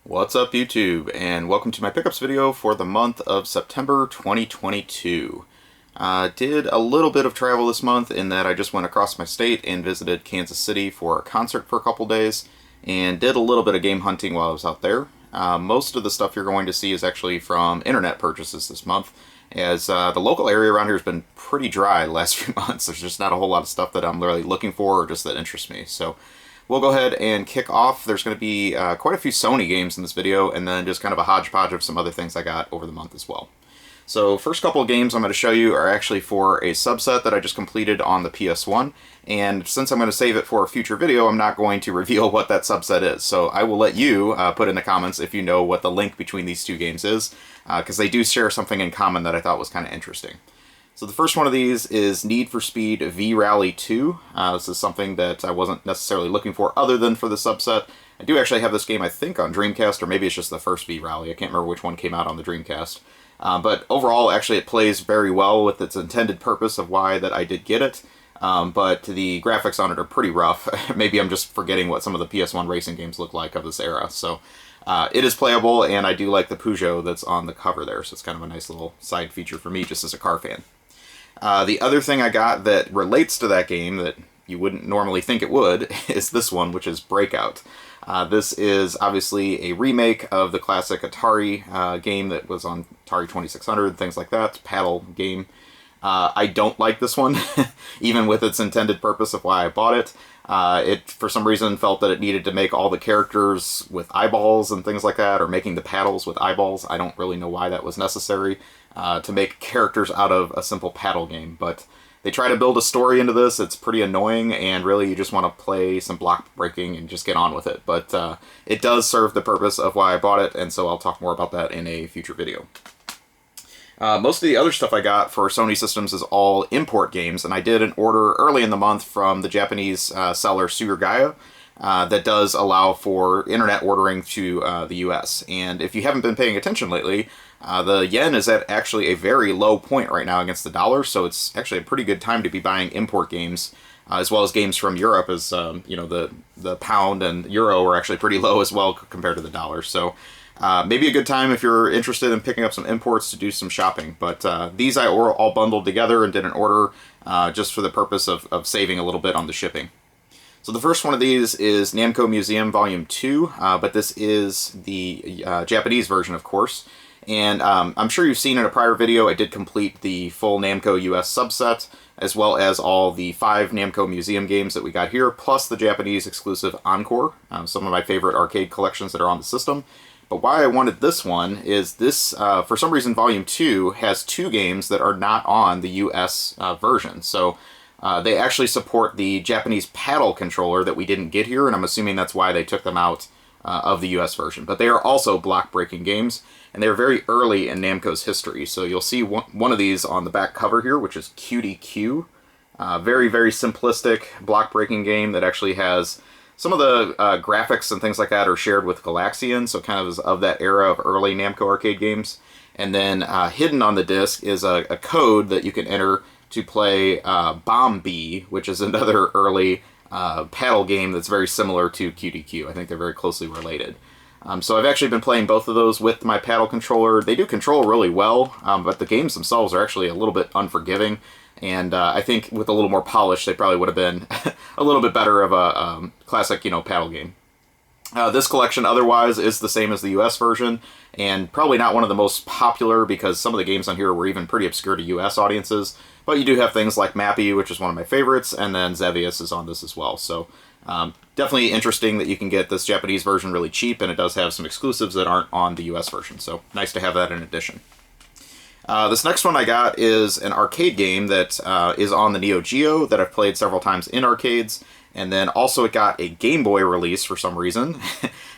What's up YouTube, and welcome to my pickups video for the month of September 2022. Did a little bit of travel this month in that I just went across my state and visited Kansas City for a concert for a couple days, and did a little bit of game hunting while I was out there. Most of the stuff you're going to see is actually from internet purchases this month, as the local area around here has been pretty dry the last few months. There's just not a whole lot of stuff that I'm really looking for or just that interests me. So we'll go ahead and kick off. There's going to be quite a few Sony games in this video, and then just kind of a hodgepodge of some other things I got over the month as well. So first couple of games I'm going to show you are actually for a subset that I just completed on the PS1, and since I'm going to save it for a future video, I'm not going to reveal what that subset is. So I will let you put in the comments if you know what the link between these two games is, because they do share something in common that I thought was kind of interesting. So the first one of these is Need for Speed V-Rally 2. This is something that I wasn't necessarily looking for other than for the subset. I do actually have this game, I think, on Dreamcast, or maybe it's just the first V-Rally. I can't remember which one came out on the Dreamcast. But overall, actually, it plays very well with its intended purpose of why that I did get it. But the graphics on it are pretty rough. Maybe I'm just forgetting what some of the PS1 racing games look like of this era. So it is playable, and I do like the Peugeot that's on the cover there. So it's kind of a nice little side feature for me, just as a car fan. The other thing I got that relates to that game that you wouldn't normally think it would is this one, which is Breakout. This is obviously a remake of the classic Atari game that was on Atari 2600, things like that, paddle game. I don't like this one, even with its intended purpose of why I bought it. It, for some reason, felt that it needed to make all the characters with eyeballs and things like that, or making the paddles with eyeballs. I don't really know why that was necessary, to make characters out of a simple paddle game, but they try to build a story into this. It's pretty annoying, and really you just want to play some block breaking and just get on with it. But it does serve the purpose of why I bought it, and so I'll talk more about that in a future video. Most of the other stuff I got for Sony systems is all import games, and I did an order early in the month from the Japanese seller Sugurgaya that does allow for internet ordering to the US. And if you haven't been paying attention lately, the yen is at actually a very low point right now against the dollar, so it's actually a pretty good time to be buying import games, as well as games from Europe, as you know, the pound and euro are actually pretty low as well compared to the dollar. So maybe a good time if you're interested in picking up some imports to do some shopping. But these I all bundled together and did an order just for the purpose of saving a little bit on the shipping. So the first one of these is Namco Museum Volume 2, but this is the Japanese version, of course. And I'm sure you've seen in a prior video, I did complete the full Namco US subset, as well as all the 5 Namco Museum games that we got here, plus the Japanese exclusive Encore, some of my favorite arcade collections that are on the system. But why I wanted this one is this, for some reason, Volume 2 has 2 games that are not on the US version. So they actually support the Japanese paddle controller that we didn't get here, and I'm assuming that's why they took them out of the US version. But they are also block-breaking games, and they're very early in Namco's history. So you'll see one of these on the back cover here, which is Cutie Q. Very, very simplistic block-breaking game that actually has some of the graphics and things like that are shared with Galaxian, so kind of is of that era of early Namco arcade games. And then hidden on the disc is a code that you can enter to play Bomb Bee, which is another early paddle game that's very similar to QDQ. I think they're very closely related. So I've actually been playing both of those with my paddle controller. They do control really well, but the games themselves are actually a little bit unforgiving. And I think with a little more polish, they probably would have been a little bit better of a classic, paddle game. This collection otherwise is the same as the US version, and probably not one of the most popular because some of the games on here were even pretty obscure to US audiences. But you do have things like Mappy, which is one of my favorites, and then Xevious is on this as well. So definitely interesting that you can get this Japanese version really cheap, and it does have some exclusives that aren't on the US version. So nice to have that in addition. This next one I got is an arcade game that is on the Neo Geo that I've played several times in arcades, and then also it got a Game Boy release for some reason.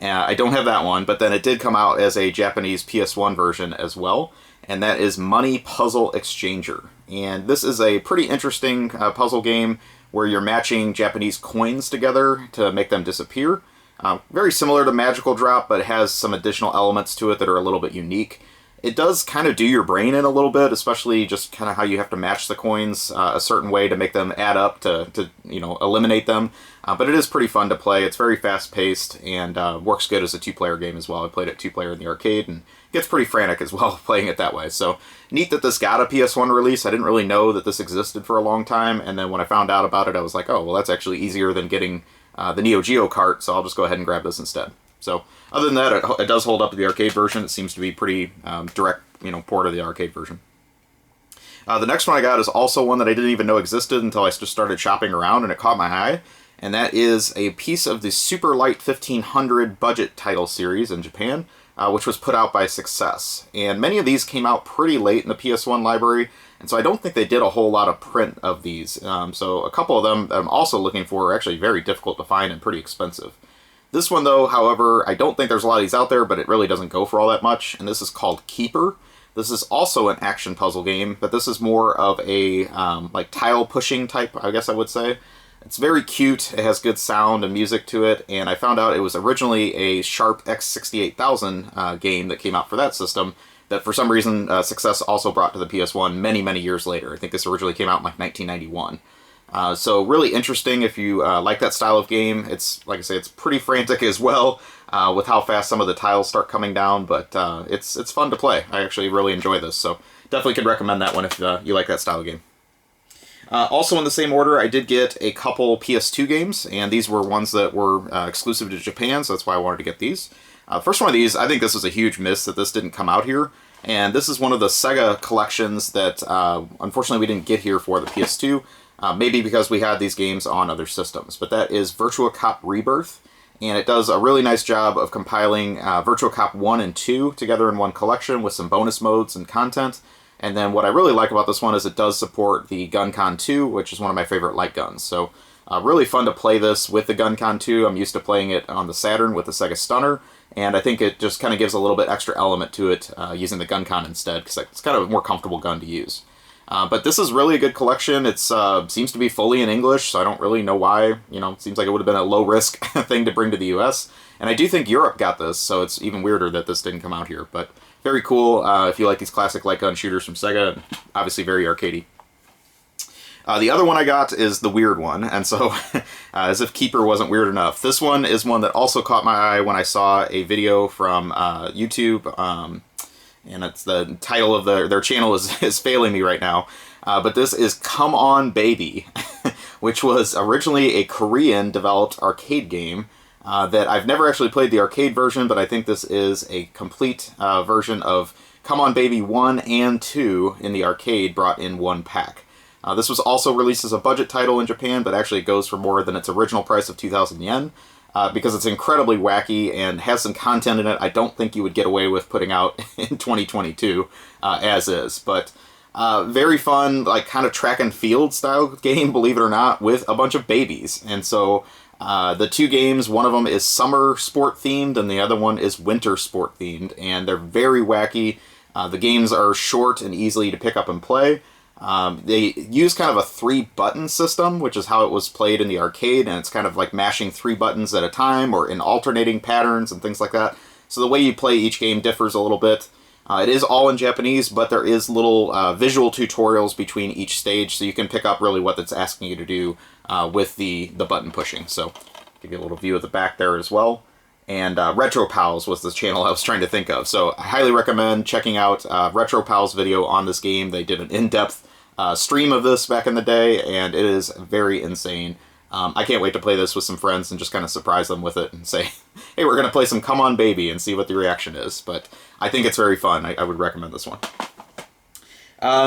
I don't have that one, but then it did come out as a Japanese PS1 version as well, and that is Money Puzzle Exchanger. And this is a pretty interesting puzzle game where you're matching Japanese coins together to make them disappear. Very similar to Magical Drop, but it has some additional elements to it that are a little bit unique. It does kind of do your brain in a little bit, especially just kind of how you have to match the coins a certain way to make them add up to eliminate them. But it is pretty fun to play. It's very fast-paced and works good as a two-player game as well. I played it two-player in the arcade and gets pretty frantic as well playing it that way. So neat that this got a PS1 release. I didn't really know that this existed for a long time, and then when I found out about it, I was like, oh, well, that's actually easier than getting the Neo Geo cart, so I'll just go ahead and grab this instead. So other than that, it does hold up to the arcade version. It seems to be pretty direct, port of the arcade version. The next one I got is also one that I didn't even know existed until I just started shopping around, and it caught my eye. And that is a piece of the Super Light 1500 budget title series in Japan, which was put out by Success. And many of these came out pretty late in the PS1 library, and so I don't think they did a whole lot of print of these. So a couple of them that I'm also looking for are actually very difficult to find and pretty expensive. This one, though, however, I don't think there's a lot of these out there, but it really doesn't go for all that much, and this is called Keeper. This is also an action puzzle game, but this is more of a like tile-pushing type, I guess I would say. It's very cute, it has good sound and music to it, and I found out it was originally a Sharp X68000 game that came out for that system, that for some reason Success also brought to the PS1 many, many years later. I think this originally came out in like 1991. So really interesting if you like that style of game. It's, like I say, it's pretty frantic as well with how fast some of the tiles start coming down, but it's fun to play. I actually really enjoy this, so definitely could recommend that one if you like that style of game. Also in the same order, I did get a couple PS2 games, and these were ones that were exclusive to Japan, so that's why I wanted to get these. First one of these, I think this was a huge miss that this didn't come out here, and this is one of the Sega collections that unfortunately we didn't get here for the PS2, maybe because we had these games on other systems, but that is Virtua Cop Rebirth, and it does a really nice job of compiling Virtua Cop 1 and 2 together in one collection with some bonus modes and content. And then what I really like about this one is it does support the GunCon 2, which is one of my favorite light guns. So really fun to play this with the GunCon 2. I'm used to playing it on the Saturn with the Sega Stunner, and I think it just kind of gives a little bit extra element to it using the GunCon instead, because it's kind of a more comfortable gun to use. But this is really a good collection. It seems to be fully in English, so I don't really know why. It seems like it would have been a low-risk thing to bring to the US. And I do think Europe got this, so it's even weirder that this didn't come out here. But very cool if you like these classic light gun shooters from Sega, obviously very arcadey. The other one I got is the weird one, and so as if Keeper wasn't weird enough. This one is one that also caught my eye when I saw a video from YouTube, and it's the title of their channel is failing me right now, but this is Come On Baby, which was originally a Korean-developed arcade game that I've never actually played the arcade version, but I think this is a complete version of Come On Baby 1 and 2 in the arcade brought in one pack. This was also released as a budget title in Japan, but actually it goes for more than its original price of 2,000 yen, because it's incredibly wacky and has some content in it I don't think you would get away with putting out in 2022 as is. But very fun, like kind of track and field style game, believe it or not, with a bunch of babies. And so the two games, one of them is summer sport themed and the other one is winter sport themed, and they're very wacky. The games are short and easy to pick up and play. They use kind of a 3-button system, which is how it was played in the arcade, and it's kind of like mashing 3 buttons at a time or in alternating patterns and things like that. So the way you play each game differs a little bit. It is all in Japanese, but there is little visual tutorials between each stage, so you can pick up really what it's asking you to do with the button pushing. So give you a little view of the back there as well. And Retro Pals was the channel I was trying to think of. So I highly recommend checking out Retro Pals' video on this game. They did an in-depth stream of this back in the day, and it is very insane. I can't wait to play this with some friends and just kind of surprise them with it and say, hey, we're going to play some Come On Baby and see what the reaction is. But I think it's very fun. I would recommend this one.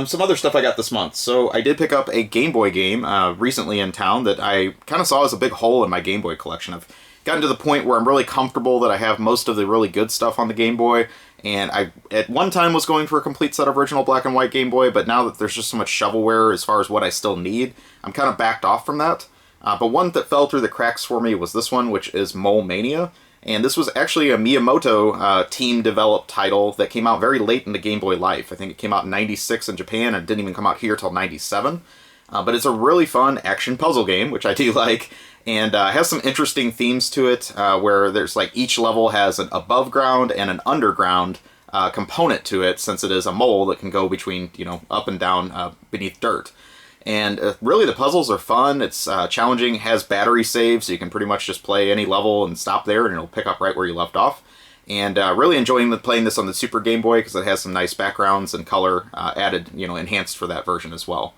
Some other stuff I got this month. So I did pick up a Game Boy game recently in town that I kind of saw as a big hole in my Game Boy collection. I've gotten to the point where I'm really comfortable that I have most of the really good stuff on the Game Boy, and I at one time was going for a complete set of original black and white Game Boy, but now that there's just so much shovelware as far as what I still need, I'm kind of backed off from that. But one that fell through the cracks for me was this one, which is Moe Mania. And this was actually a Miyamoto team-developed title that came out very late in the Game Boy life. I think it came out in '96 in Japan and didn't even come out here till '97. But it's a really fun action puzzle game, which I do like, and has some interesting themes to it, where there's like each level has an above ground and an underground component to it, since it is a mole that can go between, up and down beneath dirt. And really, the puzzles are fun. It's challenging, has battery saves, so you can pretty much just play any level and stop there, and it'll pick up right where you left off. And really enjoying playing this on the Super Game Boy, because it has some nice backgrounds and color added, enhanced for that version as well.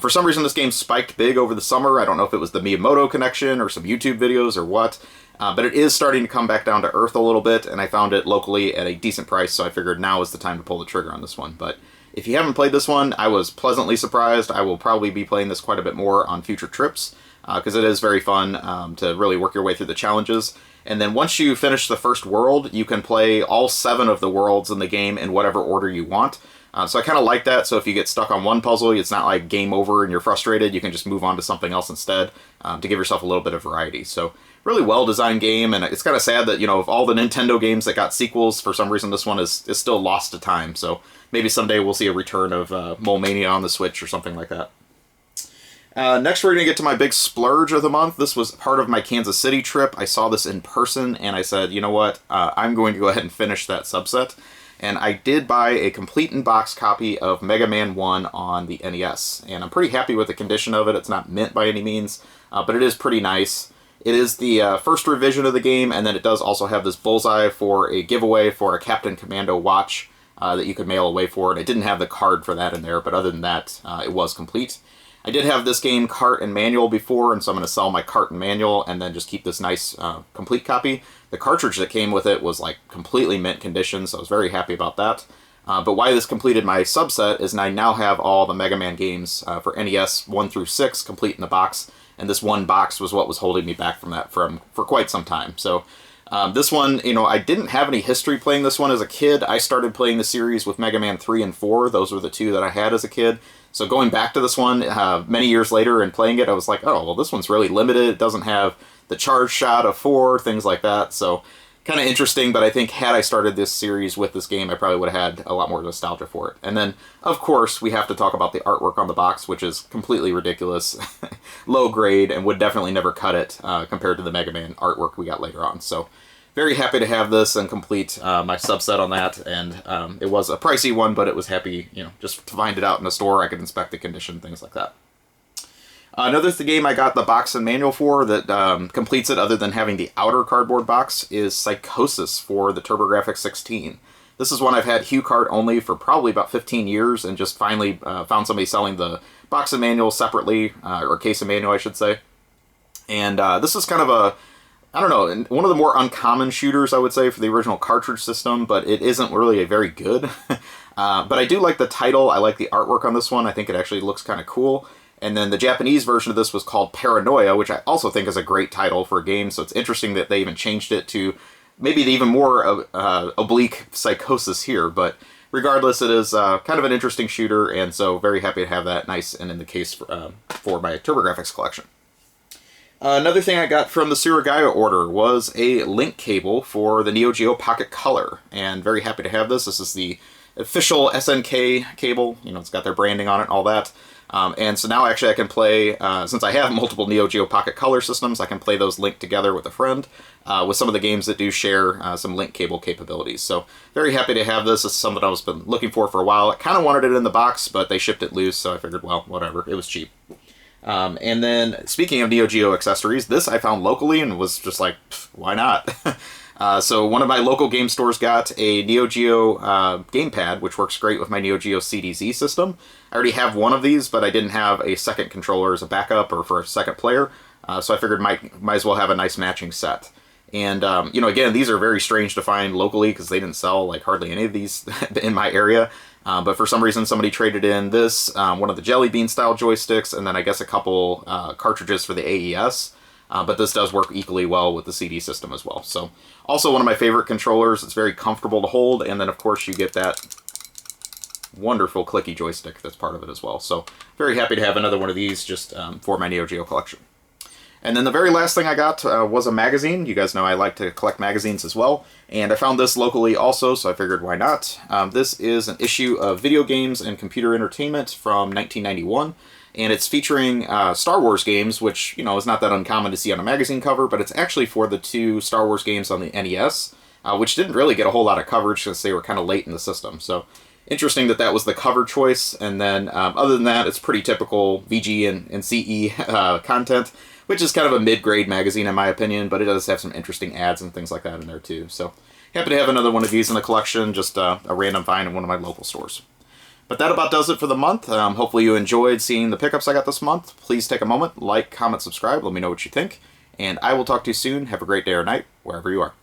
For some reason, this game spiked big over the summer. I don't know if it was the Miyamoto connection or some YouTube videos or what, but it is starting to come back down to earth a little bit, and I found it locally at a decent price, so I figured now is the time to pull the trigger on this one. But if you haven't played this one, I was pleasantly surprised. I will probably be playing this quite a bit more on future trips, because it is very fun to really work your way through the challenges. And then once you finish the first world, you can play all 7 of the worlds in the game in whatever order you want. So I kind of like that, so if you get stuck on one puzzle, it's not like game over and you're frustrated. You can just move on to something else instead to give yourself a little bit of variety. So really well-designed game, and it's kind of sad that, of all the Nintendo games that got sequels, for some reason this one is still lost to time. So maybe someday we'll see a return of Moe Mania on the Switch or something like that. Next, we're going to get to my big splurge of the month. This was part of my Kansas City trip. I saw this in person, and I said, you know what, I'm going to go ahead and finish that subset. And I did buy a complete in-box copy of Mega Man 1 on the NES. And I'm pretty happy with the condition of it. It's not mint by any means, but it is pretty nice. It is the first revision of the game, and then it does also have this bullseye for a giveaway for a Captain Commando watch that you could mail away for. And I didn't have the card for that in there, but other than that, it was complete. I did have this game cart and manual before, and so I'm going to sell my cart and manual and then just keep this nice complete copy. The cartridge that came with it was like completely mint condition, so I was very happy about that. But why this completed my subset is I now have all the Mega Man games for NES 1 through 6 complete in the box, and this one box was what was holding me back from that for quite some time. So this one, I didn't have any history playing this one as a kid. I started playing the series with Mega Man 3 and 4. Those were the 2 that I had as a kid. So going back to this one many years later and playing it, I was like, oh, well, this one's really limited. It doesn't have the charge shot of 4, things like that. So kind of interesting, but I think had I started this series with this game, I probably would have had a lot more nostalgia for it. And then, of course, we have to talk about the artwork on the box, which is completely ridiculous, low grade, and would definitely never cut it compared to the Mega Man artwork we got later on. So very happy to have this and complete my subset on that, and it was a pricey one, but it was happy, just to find it out in a store. I could inspect the condition, things like that. Another game I got the box and manual for that completes it, other than having the outer cardboard box, is Psychosis for the TurboGrafx 16. This is one I've had HuCard only for probably about 15 years, and just finally found somebody selling the box and manual separately, or case and manual, I should say. And this is kind of a, I don't know, one of the more uncommon shooters, I would say, for the original cartridge system, but it isn't really a very good. But I do like the title. I like the artwork on this one. I think it actually looks kind of cool. And then the Japanese version of this was called Paranoia, which I also think is a great title for a game, so it's interesting that they even changed it to maybe the even more oblique Psychosis here. But regardless, it is kind of an interesting shooter, and so very happy to have that nice and in the case for my TurboGrafx collection. Another thing I got from the Surigaya order was a link cable for the Neo Geo Pocket Color, and very happy to have this. This is the official SNK cable. It's got their branding on it and all that. And so now actually I can play, since I have multiple Neo Geo Pocket Color systems, I can play those linked together with a friend with some of the games that do share some link cable capabilities. So very happy to have this. This is something I've been looking for a while. I kind of wanted it in the box, but they shipped it loose, so I figured, well, whatever. It was cheap. And then, speaking of Neo Geo Accessories, this I found locally and was just like, why not? So one of my local game stores got a Neo Geo Gamepad, which works great with my Neo Geo CDZ system. I already have one of these, but I didn't have a second controller as a backup or for a second player, so I figured might as well have a nice matching set. And, again, these are very strange to find locally because they didn't sell like hardly any of these in my area. But for some reason, somebody traded in this, one of the Jelly Bean style joysticks, and then I guess a couple cartridges for the AES. But this does work equally well with the CD system as well. So also one of my favorite controllers. It's very comfortable to hold, and then of course you get that wonderful clicky joystick that's part of it as well. So very happy to have another one of these just for my Neo Geo collection. And then the very last thing I got was a magazine. You guys know I like to collect magazines as well. And I found this locally also, so I figured why not. This is an issue of Video Games and Computer Entertainment from 1991. And it's featuring Star Wars games, which, is not that uncommon to see on a magazine cover, but it's actually for the 2 Star Wars games on the NES. which didn't really get a whole lot of coverage since they were kind of late in the system. So interesting that that was the cover choice. And then other than that, it's pretty typical VG and CE content, which is kind of a mid-grade magazine in my opinion, but it does have some interesting ads and things like that in there too. So happy to have another one of these in the collection, just a random find in one of my local stores. But that about does it for the month. Hopefully you enjoyed seeing the pickups I got this month. Please take a moment, like, comment, subscribe, let me know what you think. And I will talk to you soon. Have a great day or night, wherever you are.